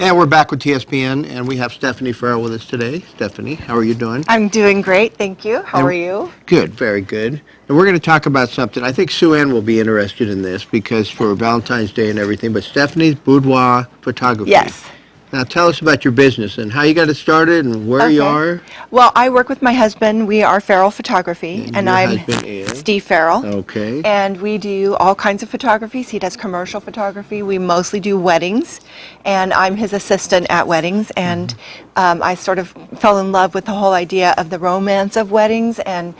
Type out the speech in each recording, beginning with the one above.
And we're back with TSPN, and we have Stephanie Farrell with us today. Stephanie, how are you doing? I'm doing great, thank you. How are you? Good, very good. And we're going to talk about something. I think Sue Ann will be interested in this because for Valentine's Day and everything, but Stephanie's Boudoir Photography. Yes. Now tell us about your business and how you got it started and where you are. Well, I work with my husband. We are Farrell Photography, and your I'm husband is? Steve Farrell. Okay. And we do all kinds of photographies. He does commercial photography. We mostly do weddings, and I'm his assistant at weddings. And I sort of fell in love with the whole idea of the romance of weddings, and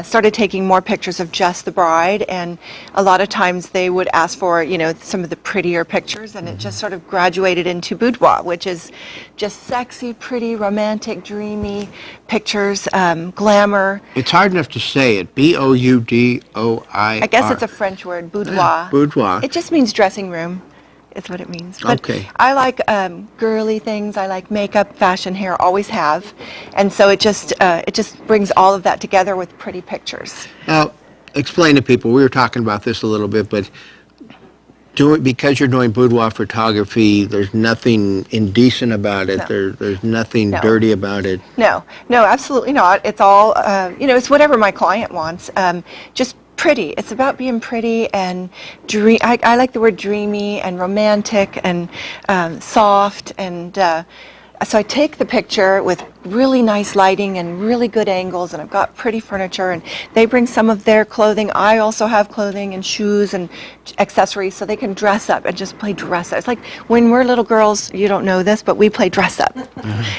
started taking more pictures of just the bride. And a lot of times they would ask for, you know, some of the prettier pictures, and it just sort of graduated into boudoir, which is just sexy, pretty, romantic, dreamy pictures, glamour. It's hard enough to say it. B-O-U-D-O-I-R. I guess it's a French word, boudoir. Boudoir. It just means dressing room. Is what it means. But Okay. I like girly things. I like makeup, fashion, hair. Always have, and so it just brings all of that together with pretty pictures. Now, explain to people, we were talking about this a little bit, but because you're doing boudoir photography, there's nothing indecent about it. No. There's nothing No. dirty about it. No, absolutely not. It's all it's whatever my client wants. Just pretty. It's about being pretty and dream. I like the word dreamy and romantic and soft, and so I take the picture with really nice lighting and really good angles, and I've got pretty furniture, and they bring some of their clothing. I also have clothing and shoes and accessories, so they can dress up and just play dress up. It's like when we're little girls, you don't know this, but we play dress up.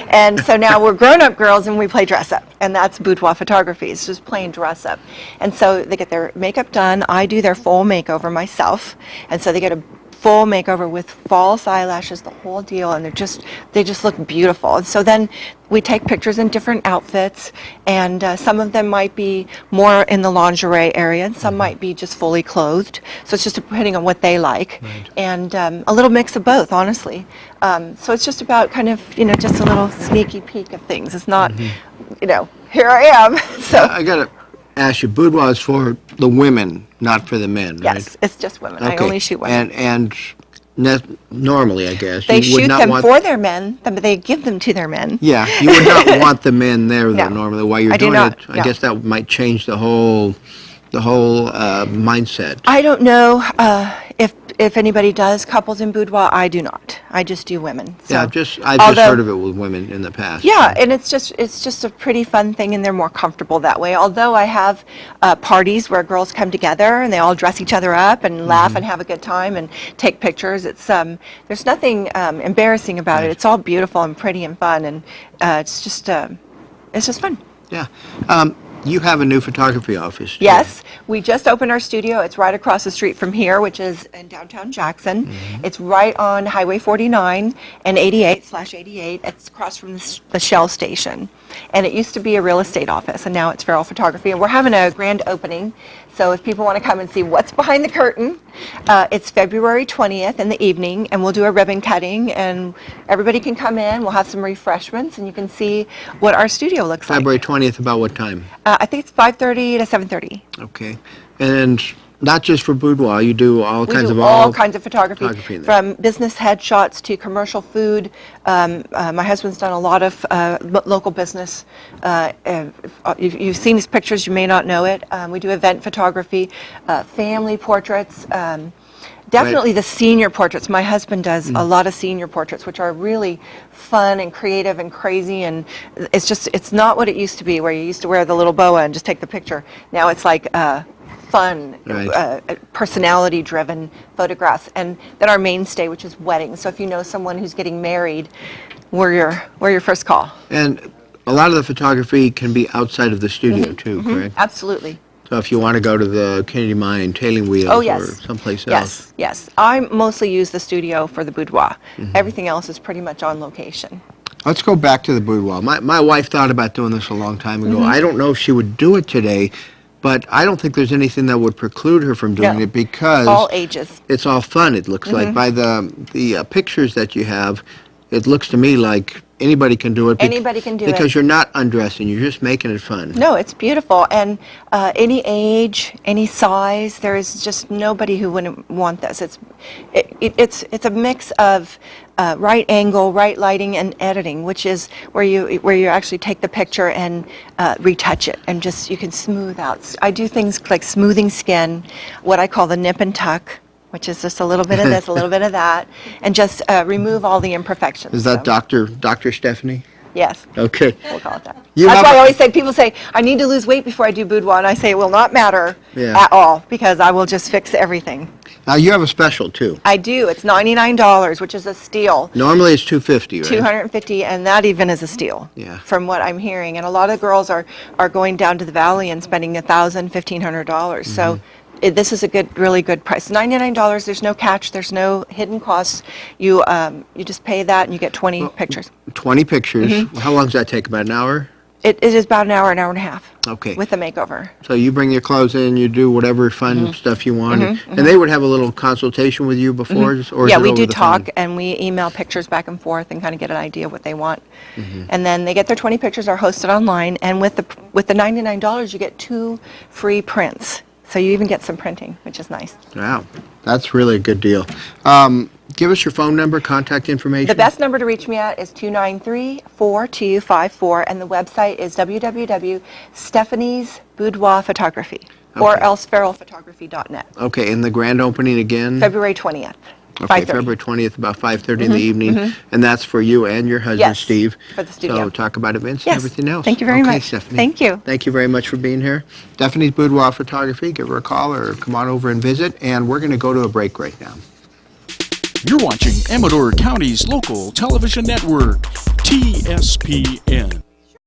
And so now we're grown-up girls and we play dress up, and that's boudoir photography. It's just plain dress up. And so they get their makeup done. I do their full makeover myself, and so they get a full makeover with false eyelashes, the whole deal, and they just look beautiful. And so then we take pictures in different outfits, and some of them might be more in the lingerie area, and some might be just fully clothed. So it's just depending on what they like, and a little mix of both, honestly. So it's just about kind of, just a little sneaky peek of things. It's not, here I am. So I got to ask you, boudoir is for the women, not for the men, right? yes, it's just women. Okay. I only shoot women. And normally, I guess, They you would shoot not them want... for their men, but they give them to their men. Yeah, you would not want the men there, though, No. normally, while you're I do doing not, it. I no. guess that might change the whole mindset. I don't know if anybody does couples in boudoir. I do not. I just do women. So, I've just although- heard of it with women in the past. Yeah, and it's just a pretty fun thing, and they're more comfortable that way. Although I have parties where girls come together and they all dress each other up and laugh and have a good time and take pictures. It's there's nothing embarrassing about it. It's all beautiful and pretty and fun, and it's just fun. Yeah. You have a new photography office, too. Yes, we just opened our studio. It's right across the street from here, which is in downtown Jackson. It's right on Highway 49 and 88/88. It's across from the Shell station. And it used to be a real estate office, and now it's Farrell Photography. And we're having a grand opening. So if people want to come and see what's behind the curtain, it's February 20th in the evening, and we'll do a ribbon cutting, and everybody can come in. We'll have some refreshments, and you can see what our studio looks like. February 20th, about what time? I think it's 5:30 to 7:30. Okay. And not just for boudoir, you do all We kinds do of all kinds of photography, in there. from business headshots to commercial food. My husband's done a lot of local business. You've seen his pictures, you may not know it. We do event photography, family portraits, definitely the senior portraits. My husband does a lot of senior portraits, which are really fun and creative and crazy, and it's not what it used to be, where you used to wear the little boa and just take the picture. Now it's like fun, personality-driven photographs. And then our mainstay, which is weddings. So if you know someone who's getting married, we're your first call. And a lot of the photography can be outside of the studio, too, correct? Absolutely. So if you want to go to the Kennedy Mine, Tailing Wheels, Oh, yes. or someplace else. Yes. I mostly use the studio for the boudoir. Everything else is pretty much on location. Let's go back to the boudoir. My wife thought about doing this a long time ago. I don't know if she would do it today, but I don't think there's anything that would preclude her from doing No. it because All ages. it's all fun, it looks like. By the pictures that you have, it looks to me like anybody can do it. Anybody can do it. Because you're not undressing, you're just making it fun. No, it's beautiful, and any age, any size, there is just nobody who wouldn't want this. It's a mix of right angle, right lighting, and editing, which is where you actually take the picture and retouch it, and just you can smooth out. I do things like smoothing skin, what I call the nip and tuck, which is just a little bit of this, a little bit of that, and just remove all the imperfections. Is that So, Dr. Stephanie? Yes. Okay. We'll call it that. You That's have why I a- always say, people say, I need to lose weight before I do boudoir, and I say it will not matter Yeah. at all, because I will just fix everything. Now, you have a special, too. I do. It's $99, which is a steal. Normally, it's $250, right? $250, and that even is a steal. Yeah. From what I'm hearing, and a lot of girls are going down to the valley and spending $1,000, $1,500. So this is a really good price. $99. There's no catch. There's no hidden costs. You just pay that, and you get 20 pictures. 20 pictures. Mm-hmm. How long does that take? About an hour? It is about an hour and a half. Okay. With a makeover. So you bring your clothes in, you do whatever fun stuff you want, and they would have a little consultation with you before, or is Yeah, it we over do the talk, phone? and we email pictures back and forth and kind of get an idea of what they want. And then they get their 20 pictures are hosted online, and with the $99, you get 2 free prints. So you even get some printing, which is nice. Wow, that's really a good deal. Give us your phone number, contact information. The best number to reach me at is 293-4254, and the website is www.stephaniesboudoirphotography, or Okay. else farrellphotography.net. Okay, and the grand opening again? February 20th, Okay, 5:30. February 20th, about 5:30 in the evening, and that's for you and your husband, Yes, Steve. for the studio. So talk about events Yes, and everything else. thank you very Okay, much. Stephanie. Thank you. Thank you very much for being here. Stephanie's Boudoir Photography, give her a call or come on over and visit, and we're going to go to a break right now. You're watching Amador County's local television network, TSPN.